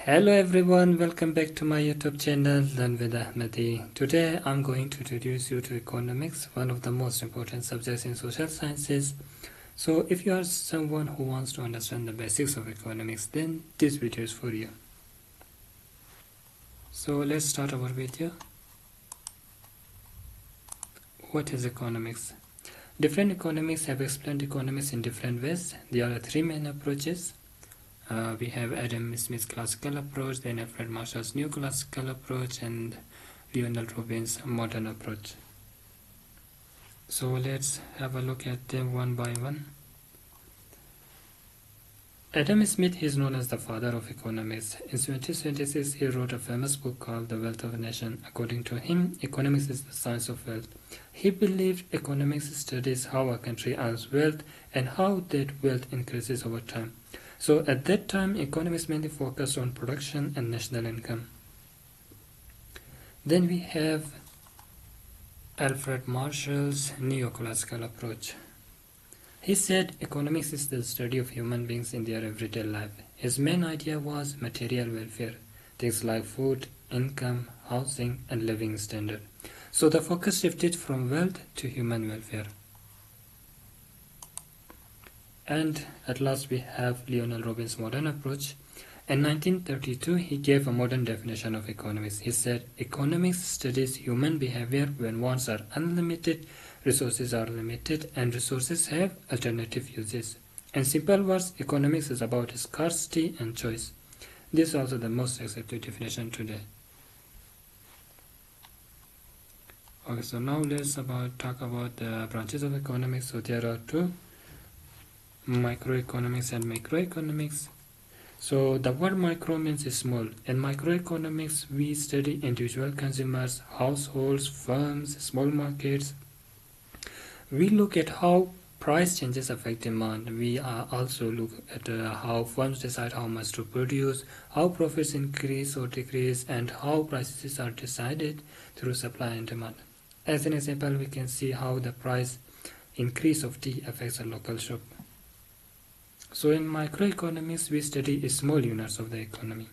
Hello everyone, welcome back to my YouTube channel Learn with Ahmadi. Today I'm going to introduce you to economics, one of the most important subjects in social sciences. So if you are someone who wants to understand the basics of economics, then this video is for you. So let's start our video. What is economics? Different economists have explained economics in different ways. There are three main approaches. We have Adam Smith's classical approach, then Alfred Marshall's new classical approach, and Lionel Robbins' modern approach. So let's have a look at them one by one. Adam Smith is known as the father of economics. In 1776, he wrote a famous book called The Wealth of a Nation. According to him, economics is the science of wealth. He believed economics studies how a country earns wealth and how that wealth increases over time. So at that time, economics mainly focused on production and national income. Then we have Alfred Marshall's neoclassical approach. He said economics is the study of human beings in their everyday life. His main idea was material welfare, things like food, income, housing, and living standard. So the focus shifted from wealth to human welfare. And at last we have Lionel Robbins' modern approach. In 1932, he gave a modern definition of economics. He said, economics studies human behavior when wants are unlimited, resources are limited, and resources have alternative uses. In simple words, economics is about scarcity and choice. This is also the most accepted definition today. Okay, so now let's talk about the branches of economics. So there are two. Microeconomics and macroeconomics. So the word micro means small. In microeconomics, we study individual consumers, households, firms, small markets. We look at how price changes affect demand. We also look at how firms decide how much to produce, how profits increase or decrease, and how prices are decided through supply and demand. As an example, we can see how the price increase of tea affects a local shop. So in microeconomics, we study small units of the economy.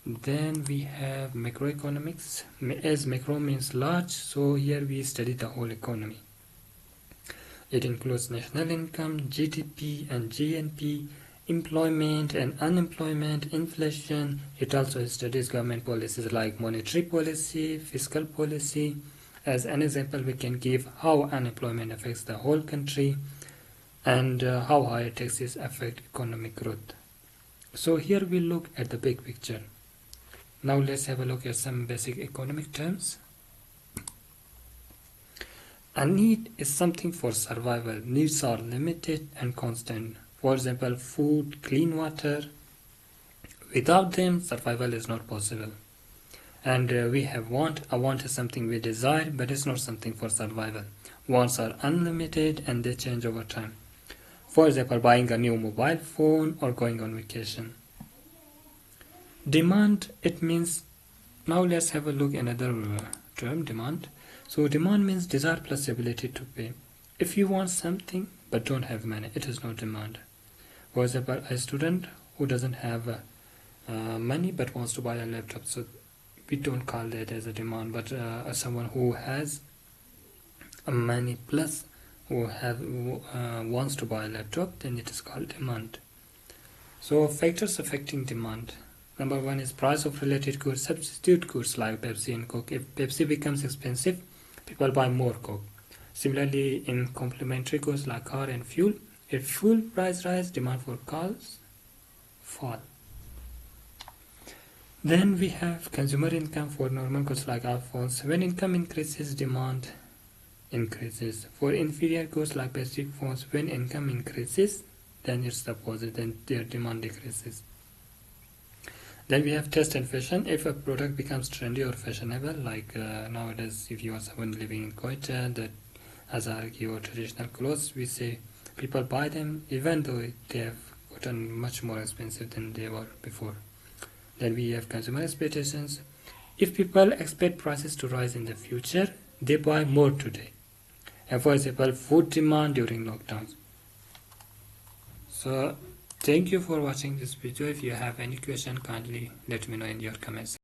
Then we have macroeconomics. As macro means large, so here we study the whole economy. It includes national income, GDP and GNP, employment and unemployment, inflation. It also studies government policies like monetary policy, fiscal policy. As an example, we can give how unemployment affects the whole country, and how higher taxes affect economic growth. So here we look at the big picture. Now let's have a look at some basic economic terms. A need is something for survival. Needs are limited and constant. For example, food, clean water. Without them, survival is not possible. And we have want. A want is something we desire, but it's not something for survival. Wants are unlimited and they change over time. For example, buying a new mobile phone or going on vacation. Demand, it means, now let's have a look at another term, demand. So demand means desire plus ability to pay. If you want something but don't have money, it is not demand. For example, a student who doesn't have money but wants to buy a laptop, so we don't call that as a demand, but someone who has money plus who wants to buy a laptop, then it is called demand. So factors affecting demand. Number one is price of related goods. Substitute goods like Pepsi and Coke. If Pepsi becomes expensive, people buy more Coke. Similarly, in complementary goods like car and fuel, if fuel price rise, demand for cars fall. Then we have consumer income for normal goods like iPhones. When income increases, demand increases. For inferior goods like basic phones, when income increases, then it's the opposite, then their demand decreases. Then we have taste and fashion. If a product becomes trendy or fashionable, like nowadays, if you are someone living in Koita that has your traditional clothes, we say people buy them even though they have gotten much more expensive than they were before. Then we have consumer expectations. If people expect prices to rise in the future, they buy more today. And for example, food demand during lockdowns. So Thank you for watching this video. If you have any question, kindly let me know in your comments.